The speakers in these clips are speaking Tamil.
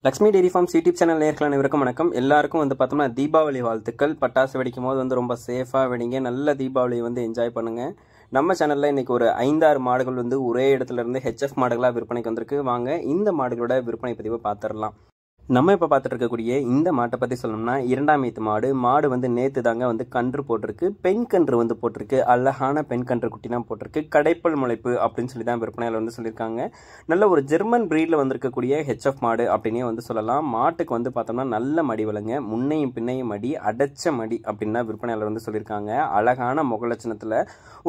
Lakshmi dairy farms YouTube channel நேயர்கள் அனைவருக்கும் வணக்கம். எல்லாருக்கும் பார்த்தோம்னா தீபாவளி வாழ்த்துக்கள். பட்டாசு வெடிக்கும் போது ரொம்ப சேஃபாக வெடிங்க. நல்ல தீபாவளி என்ஜாய் பண்ணுங்க. நம்ம சேனலில் இன்னைக்கு ஒரு 5-6 மாடுகள் ஒரே இடத்துல இருந்து ஹெச்எஃப் மாடுகளாக விற்பனைக்கு வந்திருக்கு. வாங்க இந்த மாடுகளோட விற்பனை பதிவை பார்த்துடலாம். நம்ம இப்போ பார்த்துட்டு இருக்கக்கூடிய இந்த மாட்டை பற்றி சொல்லணும்னா 2ஆம் ஈத்து மாடு நேற்று தாங்க கன்று போட்டிருக்கு. பெண் கன்று போட்டிருக்கு. அழகான பெண் கன்று குட்டி தான் போட்டிருக்கு. கடைப்பல் முளைப்பு அப்படின்னு சொல்லி தான் விற்பனையில் சொல்லியிருக்காங்க. நல்ல ஒரு ஜெர்மன் பிரீடில் வந்திருக்கக்கூடிய ஹெச்எஃப் மாடு அப்படின்னே சொல்லலாம். மாட்டுக்கு பார்த்தோம்னா நல்ல மடி வளங்க, முன்னையும் பின்னையும் மடி, அடைச்ச மடி அப்படின்னு தான் விற்பனையில் சொல்லியிருக்காங்க. அழகான முகலட்சணத்தில்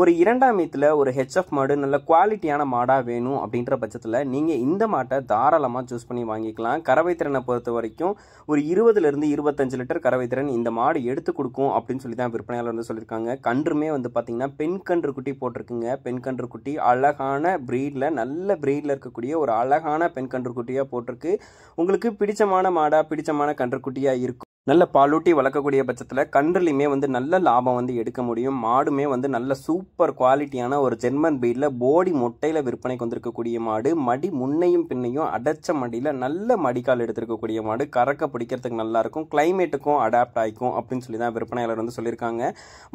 ஒரு 2ஆம் ஈத்தில் ஒரு ஹெச்எஃப் மாடு நல்ல குவாலிட்டியான மாடாக வேணும் அப்படின்ற பட்சத்தில் நீங்கள் இந்த மாட்டை தாராளமாக சூஸ் பண்ணி வாங்கிக்கலாம். கறவை திறனை பொறுத்த வரைக்கும் ஒரு 20 to 25 லிட்டர் கறவை திறன் இந்த மாடு எடுத்து கொடுக்கும் அப்படின்னு சொல்லி தான் விற்பனையாளர் சொல்லியிருக்காங்க. கன்றுமே பார்த்தீங்கன்னா பெண் கன்று குட்டி போட்டிருக்குங்க. பெண் கன்று குட்டி அழகான பிரீடில், நல்ல பிரீடில் இருக்கக்கூடிய ஒரு அழகான பெண் கன்று குட்டியாக போட்டிருக்கு. உங்களுக்கு பிடிச்சமான மாடா, பிடிச்சமான கன்று குட்டியாக இருக்கும். நல்ல பாலூட்டி வளர்க்கக்கூடிய பட்சத்தில் கன்றுலையுமே நல்ல லாபம் எடுக்க முடியும். மாடுமே நல்ல சூப்பர் குவாலிட்டியான ஒரு ஜெர்மன் பிரீடில் போடி மொட்டையில் விற்பனைக்கு வந்திருக்கக்கூடிய மாடு. மடி முன்னையும் பின்னையும் அடைச்ச மடியில் நல்ல மடிக்கால் எடுத்திருக்கக்கூடிய மாடு. கறக்க பிடிக்கிறதுக்கு நல்லா இருக்கும். கிளைமேட்டுக்கும் அடாப்ட் ஆகிக்கும் அப்படின்னு சொல்லி தான் விற்பனையாளர் சொல்லியிருக்காங்க.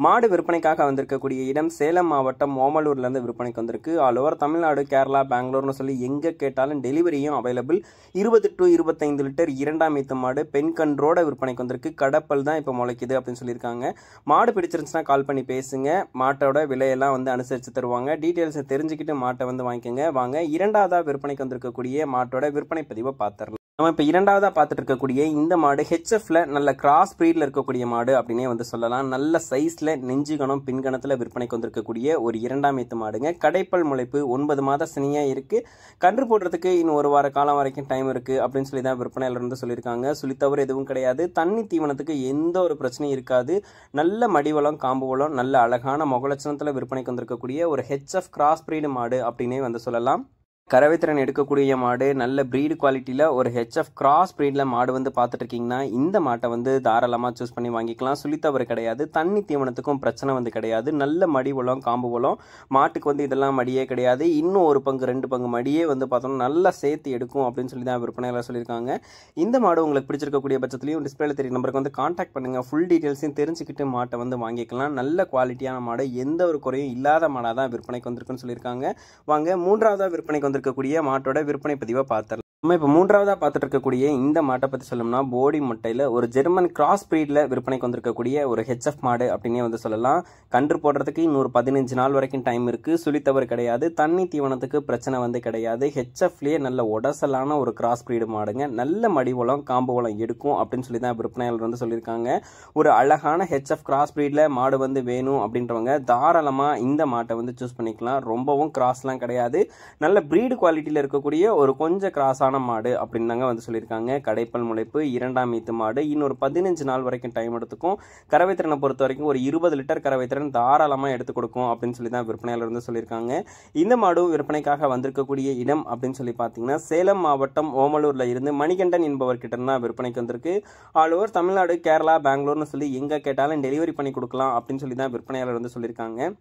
மாடு விற்பனைக்காக வந்திருக்கக்கூடிய இடம் சேலம் மாவட்டம் ஓமலூர்லேருந்து விற்பனைக்கு வந்திருக்கு. ஆல் ஓவர் தமிழ்நாடு, கேரளா, பெங்களூர்னு சொல்லி எங்கே கேட்டாலும் டெலிவரியும் அவைலபிள். 20 to 25 லிட்டர் 2ஆம் ஈத்து மாடு பெண் கன்றோட விற்பனைக்கு வந்திருக்கு. கடப்பல் தான் இப்போ முளைக்குது அப்படின்னு சொல்லியிருக்காங்க. மாடு பிடிச்சிருந்துச்சுன்னா கால் பண்ணி பேசுங்க. மாட்டோட விலையெல்லாம் அனுசரித்து தருவாங்க. டீட்டெயில்ஸை தெரிஞ்சுக்கிட்டு மாட்டை வாங்கிக்கோங்க. வாங்க 2ஆவதாக விற்பனைக்கு வந்திருக்கக்கூடிய மாட்டோட விற்பனை பதிவை பார்த்துடலாம். நம்ம இப்போ 2ஆவதாக பார்த்துட்டு இருக்கக்கூடிய இந்த மாடு ஹெச்எஃப்ல நல்ல கிராஸ் பிரீட்ல இருக்கக்கூடிய மாடு அப்படின்னே சொல்லலாம். நல்ல சைஸ்ல நெஞ்சுகணம் பின்கணத்தில் விற்பனைக்கு வந்திருக்கக்கூடிய ஒரு 2ஆம் ஈத்து மாடுங்க. கடைப்பல் முளைப்பு 9 மாத சினியா இருக்கு. கன்று போடுறதுக்கு இன்னும் 1 வார காலம் வரைக்கும் டைம் இருக்கு அப்படின்னு சொல்லி தான் விற்பனையாளர் சொல்லியிருக்காங்க. சுழித்தவறு எதுவும் கிடையாது. தண்ணி தீவனத்துக்கு எந்த ஒரு பிரச்சனையும் இருக்காது. நல்ல மடிவளம், காம்பு வளம், நல்ல அழகான முகலட்சணத்தில் விற்பனைக்கு வந்திருக்கக்கூடிய ஒரு ஹெச்எஃப் கிராஸ் பிரீடு மாடு அப்படின்னே சொல்லலாம். கறவைத்திறன் எடுக்கக்கூடிய மாடு, நல்ல பிரீடு குவாலிட்டியில் ஒரு ஹெச்எஃப் கிராஸ் பிரீடில் மாடு பார்த்துட்டு இருக்கீங்கன்னா இந்த மாட்டை தாராளமாக சூஸ் பண்ணி வாங்கிக்கலாம். சுழித்தவறு கிடையாது. தண்ணி தீவனத்துக்கும் பிரச்சனை கிடையாது. நல்ல மடி வளம், காம்பு வளம். மாட்டுக்கு இதெல்லாம் மடியே கிடையாது. இன்னும் 1 பங்கு 2 பங்கு மடியே பார்த்தோம்னா நல்லா சேர்த்து எடுக்கும் அப்படின்னு சொல்லி தான் விற்பனையாளர் சொல்லியிருக்காங்க. இந்த மாடு உங்களுக்கு பிடிச்சிருக்கக்கூடிய பட்சத்துலையும் டிஸ்பிளேல தெரிய நம்பருக்கு கான்டாக்ட் பண்ணுங்கள். ஃபுல் டீட்டெயில்ஸையும் தெரிஞ்சுக்கிட்டு மாட்டை வாங்கிக்கலாம். நல்ல குவாலிட்டியான மாடு, எந்த ஒரு குறையும் இல்லாத மாடாக தான் விற்பனைக்கு வந்திருக்குன்னு சொல்லியிருக்காங்க. வாங்க 3ஆவதாக விற்பனைக்கு இருக்கக்கூடிய மாட்டோட விற்பனை பதிவை பார்த்துடலாம். நம்ம இப்போ 3ஆவதாக பார்த்துட்டு இருக்கக்கூடிய இந்த மாட்டை பற்றி சொல்லணும்னா போடி முட்டையில் ஒரு ஜெர்மன் கிராஸ் பிரீடில் விற்பனைக்கு வந்திருக்கக்கூடிய ஒரு ஹெச்எஃப் மாடு அப்படின்னே சொல்லலாம். கன்று போடுறதுக்கு இன்னொரு 15 நாள் வரைக்கும் டைம் இருக்குது. சுழித்தவர் கிடையாது. தண்ணி தீவனத்துக்கு பிரச்சனை கிடையாது. ஹெச்எஃப்லேயே நல்ல உடசலான ஒரு கிராஸ் பிரீடு மாடுங்க. நல்ல மடிவளம், காம்பு வளம் எடுக்கும் அப்படின்னு சொல்லி தான் விற்பனையாளர் சொல்லியிருக்காங்க. ஒரு அழகான ஹெச்எஃப் கிராஸ் பிரீடில் மாடு வேணும் அப்படின்றவங்க தாராளமாக இந்த மாட்டை சூஸ் பண்ணிக்கலாம். ரொம்பவும் கிராஸ்லாம் கிடையாது. நல்ல பிரீடு குவாலிட்டியில் இருக்கக்கூடிய ஒரு கொஞ்சம் கிராஸான மாடு அப்படின்னு தாங்க சொல்லியிருக்காங்க. கடைப்பல் முளைப்பு 2ஆம் ஈத்து மாடு. இன்னொரு 15 நாள் வரைக்கும் டைம் எடுத்துக்கும். கறவை திறனை பொறுத்த வரைக்கும் ஒரு 20 லிட்டர் கறவை திறன் தாராளமாக எடுத்து கொடுக்கும் அப்படின்னு சொல்லி தான் விற்பனையாளர் சொல்லியிருக்காங்க. இந்த மாடு விற்பனைக்காக வந்திருக்கக்கூடிய இடம் அப்படின்னு சொல்லி பார்த்தீங்கன்னா சேலம் மாவட்டம் ஓமலூர்ல இருந்து மணிகண்டன் என்பவர்கிட்ட தான் விற்பனைக்கு வந்திருக்கு. ஆல் ஓவர் தமிழ்நாடு, கேரளா, பெங்களூர்னு சொல்லி எங்கே கேட்டாலும் டெலிவரி பண்ணி கொடுக்கலாம் அப்படின்னு சொல்லி தான் விற்பனையாளர் சொல்லியிருக்காங்க.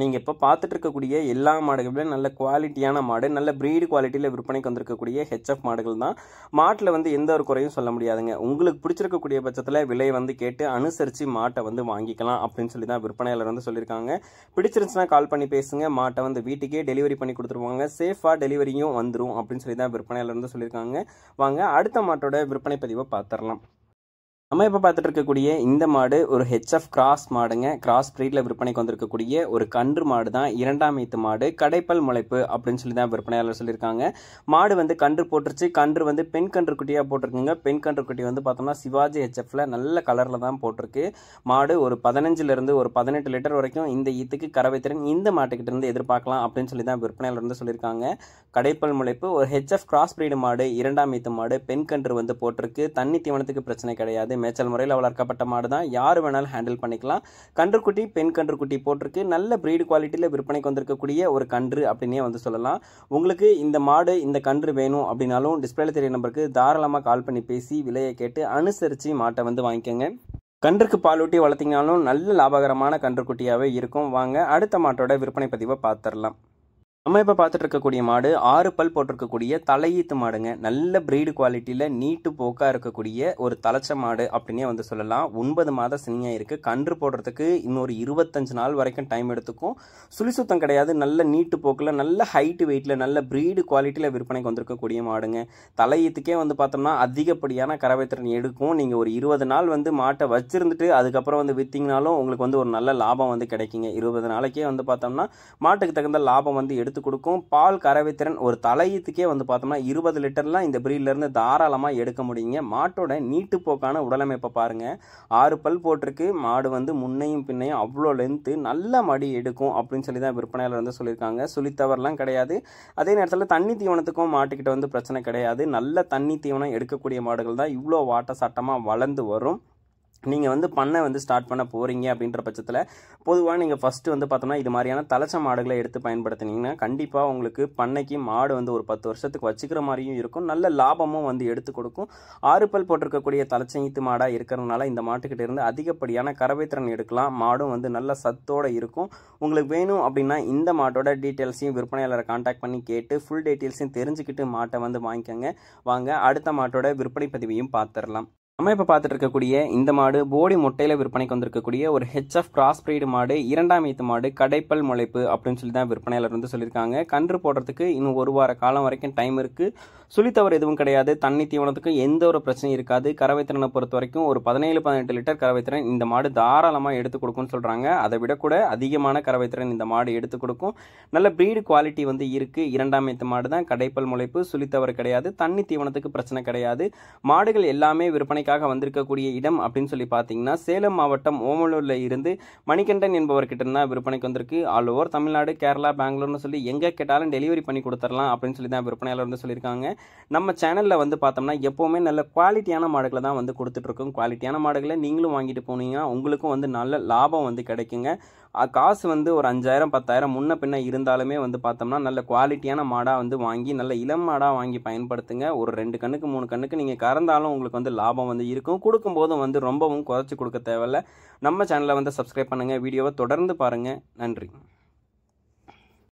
நீங்கள் இப்போ பார்த்துட்டு இருக்கக்கூடிய எல்லா மாடுகளும் நல்ல குவாலிட்டியான மாடு, நல்ல பிரீடு குவாலிட்டியில் விற்பனைக்கு வந்திருக்கக்கூடிய ஹெச்எஃப் மாடுகள் தான். மாட்டில் எந்த ஒரு குறையும் சொல்ல முடியாதுங்க. உங்களுக்கு பிடிச்சிருக்கக்கூடிய பட்சத்தில் விலை கேட்டு அனுசரித்து மாட்டை வாங்கிக்கலாம் அப்படின்னு சொல்லி தான் விற்பனையாளர் சொல்லியிருக்காங்க. பிடிச்சிருந்துச்சுன்னா கால் பண்ணி பேசுங்க. மாட்டை வீட்டுக்கே டெலிவரி பண்ணி கொடுத்துருவாங்க. சேஃபாக டெலிவரியும் வந்துடும் அப்படின்னு சொல்லி தான் விற்பனையாளர் சொல்லியிருக்காங்க. வாங்க அடுத்த மாட்டோட விற்பனை பதிவை பார்த்துடலாம். நம்ம இப்போ பார்த்துட்டு இருக்கக்கூடிய இந்த மாடு ஒரு ஹெச்எஃப் கிராஸ் மாடுங்க. கிராஸ் பிரீடில் விற்பனைக்கு வந்திருக்கக்கூடிய ஒரு கன்று மாடு தான். 2ஆம் ஈத்து மாடு. கடைப்பல் முளைப்பு அப்படின்னு சொல்லி தான் விற்பனையாளர் சொல்லியிருக்காங்க. மாடு கன்று போட்டுருச்சு. கன்று பெண் கன்று குட்டியாக போட்டிருக்குங்க. பெண் கன்று குட்டி பார்த்தோம்னா சிவாஜி ஹெச்எஃப்ல நல்ல கலரில் தான் போட்டிருக்கு. மாடு ஒரு 15 ஒரு 18 லிட்டர் வரைக்கும் இந்த ஈத்துக்கு கறவை திறன் இந்த மாட்டுக்கிட்ட இருந்து எதிர்பார்க்கலாம் அப்படின்னு சொல்லி தான் விற்பனையாளர் சொல்லியிருக்காங்க. கடைப்பல் முளைப்பு ஒரு ஹெச்எஃப் கிராஸ் பிரீடு மாடு, 2ஆம் ஈத்து மாடு. பெண் கன்று போட்டிருக்கு. தண்ணி தீவனத்துக்கு பிரச்சனை கிடையாது. மேய்ச்சல் முறையில் வளர்க்கப்பட்ட மாடு தான். யார் வேணாலும் ஹேண்டில் பண்ணிக்கலாம். கன்றுக்குட்டி, பெண் கன்றுக்குட்டி போட்டிருக்கு. நல்ல பிரீடு குவாலிட்டியில் விற்பனைக்கு வந்திருக்கக்கூடிய ஒரு கன்று அப்படின்னே சொல்லலாம். உங்களுக்கு இந்த மாடு, இந்த கன்று வேணும் அப்படின்னாலும் டிஸ்பிளேல தெரிய நம்பருக்கு தாராளமாக கால் பண்ணி பேசி விலையை கேட்டு அனுசரித்து மாட்டை வாங்கிக்கோங்க. கன்றுக்கு பாலூட்டி வளர்த்திங்கனாலும் நல்ல லாபகரமான கன்றுக்குட்டியாகவே இருக்கும். வாங்க அடுத்த மாட்டோட விற்பனை பதிவை பார்த்துடலாம். நம்ம இப்போ பார்த்துட்டு இருக்கக்கூடிய மாடு 6 பல் போட்டிருக்கக்கூடிய தலையீத்து மாடுங்க. நல்ல பிரீடு குவாலிட்டியில் நீட்டு போக்காக இருக்கக்கூடிய ஒரு தலைச்ச மாடு அப்படின்னே வந்து சொல்லலாம். 9 மாத சினியாக இருக்குது. கன்று போடுறதுக்கு இன்னொரு 25 நாள் வரைக்கும் டைம் எடுத்துக்கும். சுழி சுத்தம் கிடையாது. நல்ல நீட்டு போக்கில் நல்ல ஹைட்டு வெயிட்டில் நல்ல பிரீடு குவாலிட்டியில் விற்பனைக்கு வந்திருக்கக்கூடிய மாடுங்க. தலையீத்துக்கே வந்து பார்த்தோம்னா அதிகப்படியான கறவைத்திறன் எடுக்கும். நீங்கள் ஒரு 20 நாள் வந்து மாட்டை வச்சிருந்துட்டு அதுக்கப்புறம் வந்து விற்றீங்கனாலும் உங்களுக்கு வந்து ஒரு நல்ல லாபம் வந்து கிடைக்குங்க. 20 நாளைக்கே வந்து பார்த்தோம்னா மாட்டுக்கு தகுந்த லாபம் வந்து எடுத்து கொடுக்கும். பால் கறவைத்திறன் ஒரு தலையீத்துக்கே வந்து பார்த்தோம்னா 20 லிட்டர்லாம் இந்த பிரீட்ல இருந்து தாராளமாக எடுக்க முடியுங்க. மாட்டோட நீட்டு போக்கான உடலமைப்பை பாருங்க. 6 பல் போட்டிருக்கு. மாடு வந்து முன்னையும் பின்னையும் அவ்வளோ லென்த்து நல்ல மடி எடுக்கும் அப்படின்னு சொல்லி தான் விற்பனையாளர் வந்து சொல்லியிருக்காங்க. சுழித்தவர்லாம் கிடையாது. அதே நேரத்தில் தண்ணி தீவனத்துக்கும் மாட்டுக்கிட்ட வந்து பிரச்சனை கிடையாது. நல்ல தண்ணி தீவனம் எடுக்கக்கூடிய மாடுகள் தான் இவ்வளோ வாட்ட சட்டமாக வளர்ந்து வரும். நீங்கள் வந்து பண்ணை வந்து ஸ்டார்ட் பண்ண போகிறீங்க அப்படின்ற பட்சத்தில் பொதுவாக நீங்கள் ஃபஸ்ட்டு வந்து பார்த்தோம்னா இது மாதிரியான தலைச்ச மாடுகளை எடுத்து பயன்படுத்தினீங்கன்னா கண்டிப்பாக உங்களுக்கு பண்ணைக்கு மாடு வந்து ஒரு 10 வருஷத்துக்கு வச்சுக்கிற மாதிரியும் இருக்கும். நல்ல லாபமும் வந்து எடுத்து கொடுக்கும். 6 பல் போட்டிருக்கக்கூடிய தலைச்சீத்து மாடாக இருக்கிறதுனால இந்த மாட்டுக்கிட்ட இருந்து அதிகப்படியான கறவைத்திறன் எடுக்கலாம். மாடும் வந்து நல்ல சத்தோடு இருக்கும். உங்களுக்கு வேணும் அப்படின்னா இந்த மாட்டோட டீட்டெயில்ஸையும் விற்பனையாளரை கான்டாக்ட் பண்ணி கேட்டு ஃபுல் டீட்டெயில்ஸையும் தெரிஞ்சுக்கிட்டு மாட்டை வந்து வாங்கிக்கோங்க. வாங்க அடுத்த மாட்டோட விற்பனை பதிவையும் பார்த்துடலாம். நம்ம இப்போ பார்த்துட்டு இருக்கக்கூடிய இந்த மாடு போடி முட்டையில் விற்பனைக்கு வந்திருக்கக்கூடிய ஒரு ஹெச்எஃப் கிராஸ் பிரீடு மாடு. 2ஆம் ஈத்து மாடு. கடைப்பல் முளைப்பு அப்படின்னு சொல்லி தான் விற்பனையாளர் வந்து சொல்லியிருக்காங்க. கன்று போடுறதுக்கு இன்னும் 1 வார காலம் வரைக்கும் டைம் இருக்குது. சுழித்தவர் எதுவும் கிடையாது. தண்ணி தீவனத்துக்கு எந்த ஒரு பிரச்சனையும் இருக்காது. கறவைத்திறனை பொறுத்த வரைக்கும் ஒரு 17-18 லிட்டர் கறவைத்திறன் இந்த மாடு தாராளமாக எடுத்து கொடுக்கும்னு சொல்கிறாங்க. அதை விட கூட அதிகமான கறவைத்திறன் இந்த மாடு எடுத்து கொடுக்கும். நல்ல பிரீடு குவாலிட்டி வந்து இருக்குது. 2ஆம் ஈத்து மாடு தான். கடைப்பல் முளைப்பு. சுழித்தவர் கிடையாது. தண்ணி தீவனத்துக்கு பிரச்சனை கிடையாது. மாடுகள் எல்லாமே விற்பனைக்கு வந்திருக்கக்கூடிய இடம் அப்படின்னு சொல்லி பார்த்தீங்கன்னா சேலம் மாவட்டம் ஓமலூர்ல இருந்து மணிகண்டன் என்பவர்கிட்ட இருந்தா விற்பனைக்கு வந்திருக்கு. ஆல் ஓவர் தமிழ்நாடு, கேரளா, பெங்களூர்னு சொல்லி எங்க கேட்டாலும் டெலிவரி பண்ணி கொடுத்துடலாம் அப்படின்னு சொல்லி தான் விற்பனையாளர் வந்து சொல்லியிருக்காங்க. நம்ம சேனல்ல வந்து பார்த்தோம்னா எப்பவுமே நல்ல குவாலிட்டியான மாடுகளை தான் வந்து கொடுத்துட்டு இருக்கோம். குவாலிட்டியான மாடுகளை நீங்களும் வாங்கிட்டு போனீங்கன்னா உங்களுக்கும் வந்து நல்ல லாபம் வந்து கிடைக்குங்க. காசு வந்து ஒரு 5000 10,000 முன்ன பின்ன இருந்தாலுமே வந்து பார்த்தோம்னா நல்ல குவாலிட்டியான மாடாக வந்து வாங்கி நல்ல இளம் மாடாக வாங்கி பயன்படுத்துங்க. ஒரு 2 கண்ணுக்கு 3 கண்ணுக்கு நீங்கள் கறந்தாலும் உங்களுக்கு வந்து லாபம் வந்து இருக்கும். கொடுக்கும்போதும் வந்து ரொம்பவும் குறைச்சி கொடுக்க தேவையில்ல. நம்ம சேனலை வந்து சப்ஸ்கிரைப் பண்ணுங்கள். வீடியோவை தொடர்ந்து பாருங்கள். நன்றி.